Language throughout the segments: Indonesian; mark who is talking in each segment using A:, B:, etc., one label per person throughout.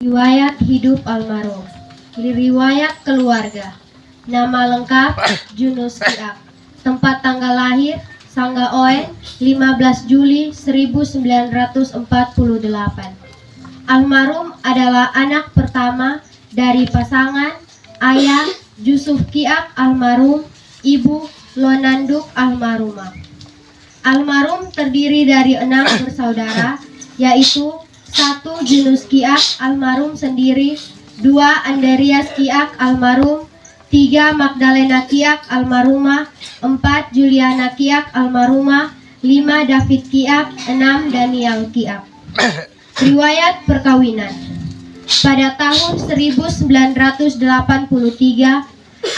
A: Riwayat hidup almarhum. Riwayat keluarga. Nama lengkap Junus Kiak. Tempat tanggal lahir Sanggaoen 15 Juli 1948. Almarhum adalah anak pertama dari pasangan ayah Yusuf Kiak almarhum, ibu Lonanduk almarhumah. Almarhum terdiri dari 6 bersaudara, yaitu 1 Junus Kiak almarhum sendiri, 2 Andreas Kiak almarhum, 3 Magdalena Kiak almarhumah, 4 Juliana Kiak almarhumah, 5 David Kiak, 6 Daniel Kiak. Riwayat perkawinan. Pada tahun 1983,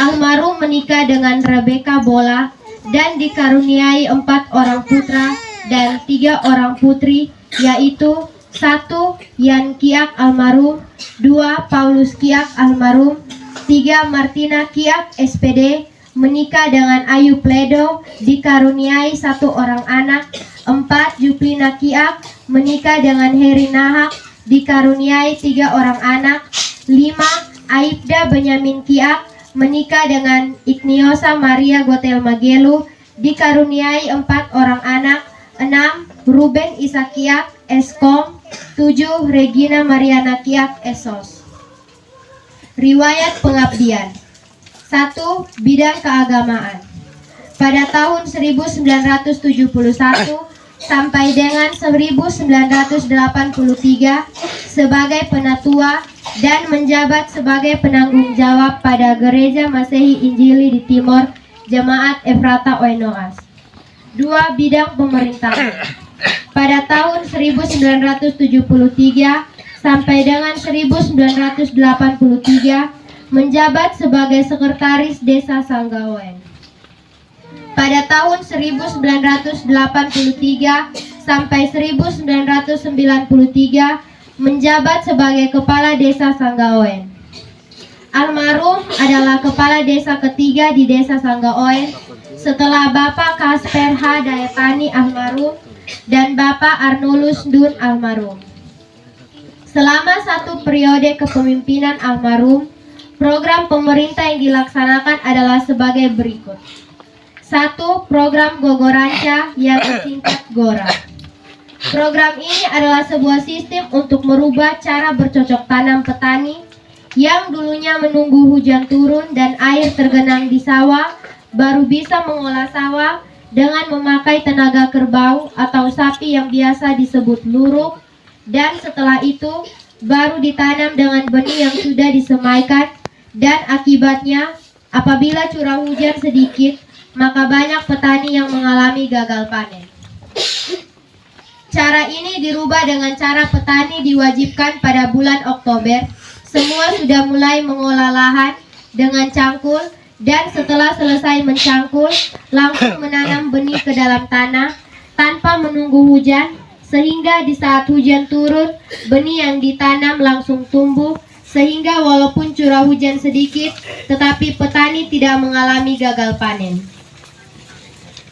A: almarhum menikah dengan Rebecca Bola dan dikaruniai 4 orang putra dan 3 orang putri, yaitu 1 Yan Kiak almarhum, 2 Paulus Kiak almarhum, 3 Martina Kiak SPD, menikah dengan Ayu Pledo, dikaruniai 1 orang anak, 4 Juplina Kiak, menikah dengan Heri Nahak, dikaruniai 3 orang anak, 5 Aibda Benyamin Kiak, menikah dengan Igniosa Maria Gotel Magelu, dikaruniai 4 orang anak, 6 Ruben Isa Kiak, Eskom, 7 Regina Mariana Kiak, Esos. Riwayat pengabdian. 1. Bidang keagamaan. Pada tahun 1971 sampai dengan 1983 sebagai penatua dan menjabat sebagai penanggung jawab pada Gereja Masehi Injili di Timor Jemaat Efrata Oenoas. 2. Bidang pemerintahan. Pada tahun 1973 sampai dengan 1983 menjabat sebagai Sekretaris Desa Sanggaoen. Pada tahun 1983 sampai 1993 menjabat sebagai Kepala Desa Sanggaoen. Almarhum adalah Kepala Desa ketiga di Desa Sanggaoen setelah Bapak Kasper H. Dayatani almarhum dan Bapak Arnulus Dun almarhum. Selama 1 periode kepemimpinan almarhum, program pemerintah yang dilaksanakan adalah sebagai berikut. 1. Program Gogoranca yang disingkat GORA. Program ini adalah sebuah sistem untuk merubah cara bercocok tanam petani yang dulunya menunggu hujan turun dan air tergenang di sawah baru bisa mengolah sawah dengan memakai tenaga kerbau atau sapi yang biasa disebut luruk, dan setelah itu baru ditanam dengan benih yang sudah disemaikan, dan akibatnya apabila curah hujan sedikit maka banyak petani yang mengalami gagal panen. Cara ini dirubah dengan cara petani diwajibkan pada bulan Oktober semua sudah mulai mengolah lahan dengan cangkul, dan setelah selesai mencangkul langsung menanam benih ke dalam tanah tanpa menunggu hujan, sehingga di saat hujan turun benih yang ditanam langsung tumbuh, sehingga walaupun curah hujan sedikit tetapi petani tidak mengalami gagal panen.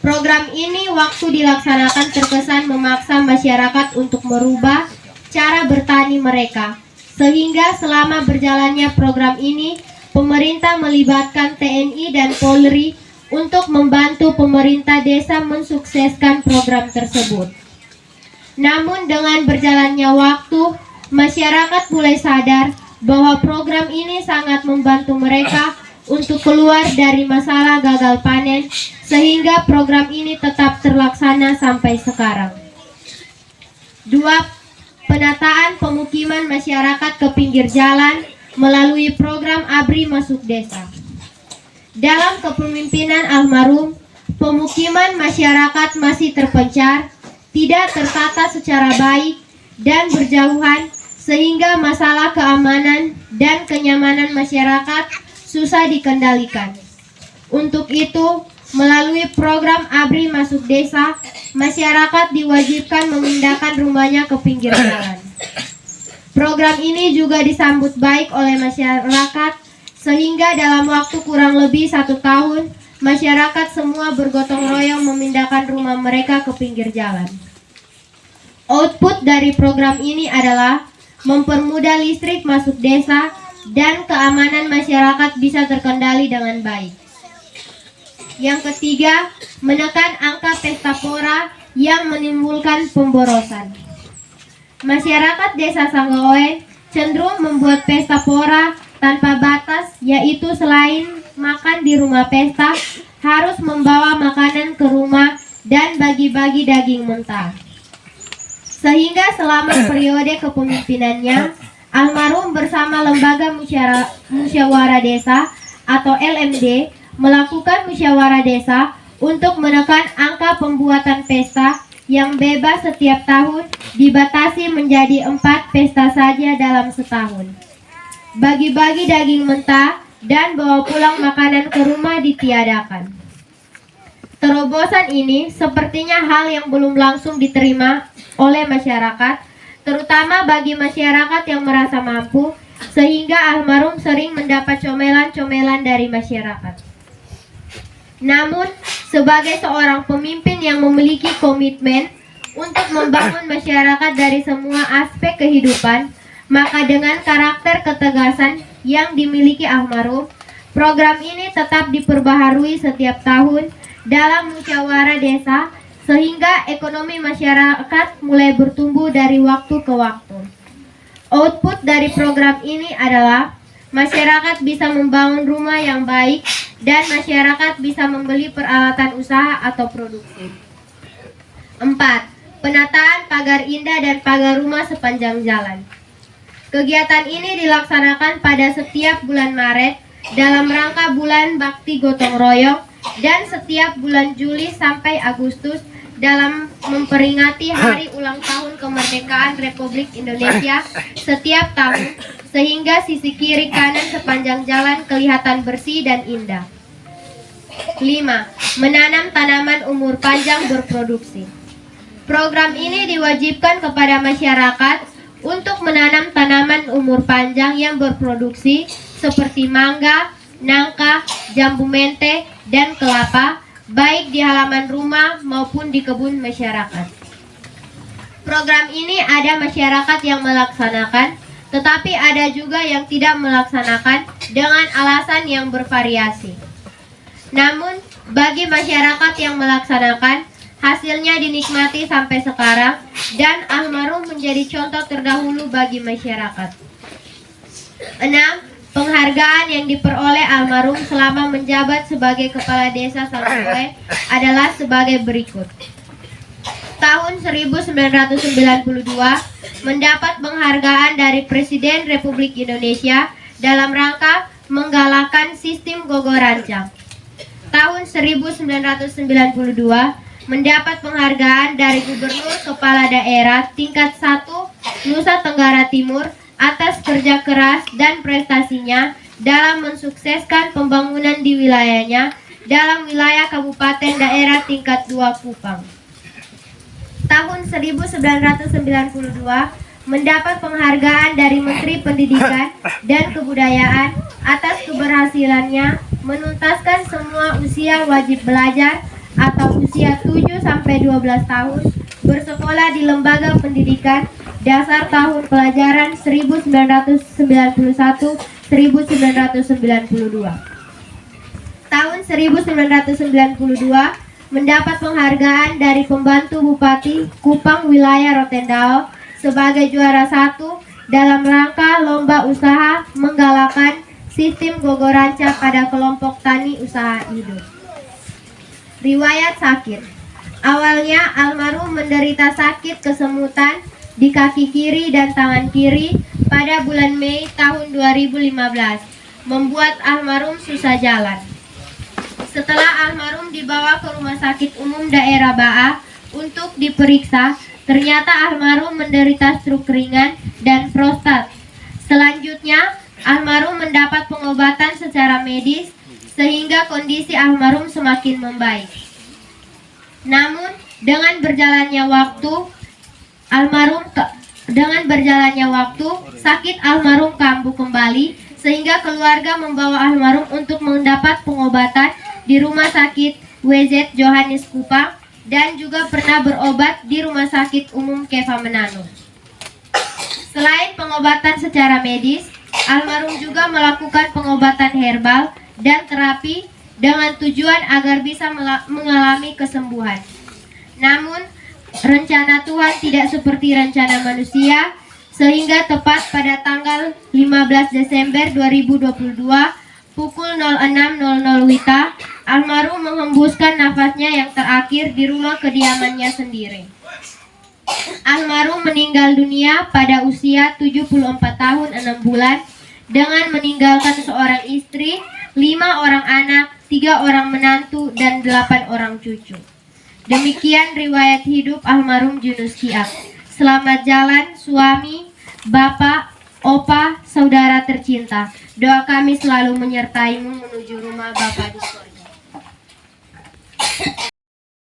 A: Program ini waktu dilaksanakan terkesan memaksa masyarakat untuk merubah cara bertani mereka, sehingga selama berjalannya program ini, pemerintah melibatkan TNI dan Polri untuk membantu pemerintah desa mensukseskan program tersebut. Namun dengan berjalannya waktu, masyarakat mulai sadar bahwa program ini sangat membantu mereka untuk keluar dari masalah gagal panen, sehingga program ini tetap terlaksana sampai sekarang. 2. Penataan pemukiman masyarakat ke pinggir jalan melalui program ABRI Masuk Desa. Dalam kepemimpinan almarhum, pemukiman masyarakat masih terpencar, tidak tertata secara baik, dan berjauhan, sehingga masalah keamanan dan kenyamanan masyarakat susah dikendalikan. Untuk itu, melalui program ABRI Masuk Desa, masyarakat diwajibkan memindahkan rumahnya ke pinggir jalan. Program ini juga disambut baik oleh masyarakat, sehingga dalam waktu kurang lebih 1 tahun, masyarakat semua bergotong royong memindahkan rumah mereka ke pinggir jalan. Output dari program ini adalah mempermudah listrik masuk desa, dan keamanan masyarakat bisa terkendali dengan baik. Yang ketiga, menekan angka pesta pora yang menimbulkan pemborosan. Masyarakat Desa Sanggaoen cenderung membuat pesta pora tanpa batas, yaitu selain makan di rumah pesta, harus membawa makanan ke rumah dan bagi-bagi daging mentah. Sehingga selama periode kepemimpinannya, almarhum bersama Lembaga Musyawarah Desa atau LMD melakukan musyawarah desa untuk menekan angka pembuatan pesta yang bebas setiap tahun dibatasi menjadi 4 pesta saja dalam setahun. Bagi-bagi daging mentah dan bawa pulang makanan ke rumah ditiadakan. Terobosan ini sepertinya hal yang belum langsung diterima oleh masyarakat, terutama bagi masyarakat yang merasa mampu, sehingga almarhum sering mendapat comelan-comelan dari masyarakat. Namun, sebagai seorang pemimpin yang memiliki komitmen untuk membangun masyarakat dari semua aspek kehidupan, maka dengan karakter ketegasan yang dimiliki almarhum, program ini tetap diperbaharui setiap tahun dalam musyawarah desa, sehingga ekonomi masyarakat mulai bertumbuh dari waktu ke waktu. Output dari program ini adalah masyarakat bisa membangun rumah yang baik dan masyarakat bisa membeli peralatan usaha atau produksi. 4. Penataan pagar indah dan pagar rumah sepanjang jalan. Kegiatan ini dilaksanakan pada setiap bulan Maret dalam rangka bulan Bakti Gotong Royong dan setiap bulan Juli sampai Agustus dalam memperingati hari ulang tahun kemerdekaan Republik Indonesia setiap tahun, sehingga sisi kiri kanan sepanjang jalan kelihatan bersih dan indah. 5. Menanam tanaman umur panjang berproduksi. Program ini diwajibkan kepada masyarakat untuk menanam tanaman umur panjang yang berproduksi seperti mangga, nangka, jambu mente, dan kelapa, baik di halaman rumah maupun di kebun masyarakat. Program ini ada masyarakat yang melaksanakan, tetapi ada juga yang tidak melaksanakan dengan alasan yang bervariasi. Namun, bagi masyarakat yang melaksanakan, hasilnya dinikmati sampai sekarang dan almarhum menjadi contoh terdahulu bagi masyarakat. 6. Penghargaan yang diperoleh almarhum selama menjabat sebagai Kepala Desa Sanggaoen adalah sebagai berikut. Tahun 1992 mendapat penghargaan dari Presiden Republik Indonesia dalam rangka menggalakkan sistem Gogo Rancang. Tahun 1992 mendapat penghargaan dari Gubernur Kepala Daerah tingkat 1 Nusa Tenggara Timur atas kerja keras dan prestasinya dalam mensukseskan pembangunan di wilayahnya dalam wilayah Kabupaten Daerah tingkat 2 Kupang. Tahun 1992 mendapat penghargaan dari Menteri Pendidikan dan Kebudayaan atas keberhasilannya menuntaskan semua usia wajib belajar atau usia 7-12 tahun bersekolah di Lembaga Pendidikan Dasar tahun pelajaran 1991-1992. Tahun 1992 mendapat penghargaan dari Pembantu Bupati Kupang Wilayah Rotendao sebagai juara 1 dalam rangka lomba usaha menggalakkan sistem Gogo Ranca pada kelompok tani usaha hidup. Riwayat sakit. Awalnya almarhum menderita sakit kesemutan di kaki kiri dan tangan kiri pada bulan Mei tahun 2015, membuat almarhum susah jalan. Setelah almarhum dibawa ke Rumah Sakit Umum Daerah Baa untuk diperiksa, ternyata almarhum menderita stroke ringan dan prostat. Selanjutnya, almarhum mendapat pengobatan secara medis sehingga kondisi almarhum semakin membaik. Namun, dengan berjalannya waktu, sakit almarhum kambuh kembali sehingga keluarga membawa almarhum untuk mendapat pengobatan di Rumah Sakit WZ Johannes Kupang dan juga pernah berobat di Rumah Sakit Umum Keva Menanun. Selain pengobatan secara medis, almarhum juga melakukan pengobatan herbal dan terapi dengan tujuan agar bisa mengalami kesembuhan. Namun, rencana Tuhan tidak seperti rencana manusia, sehingga tepat pada tanggal 15 Desember 2022 pukul 06.00 WITA, almarhum menghembuskan nafasnya yang terakhir di rumah kediamannya sendiri. Almarhum meninggal dunia pada usia 74 tahun 6 bulan dengan meninggalkan seorang istri, 5 orang anak, 3 orang menantu, dan 8 orang cucu. Demikian riwayat hidup almarhum Junus Kiak. Selamat jalan suami, bapak, opa, saudara tercinta. Doa kami selalu menyertaimu menuju rumah Bapa di surga.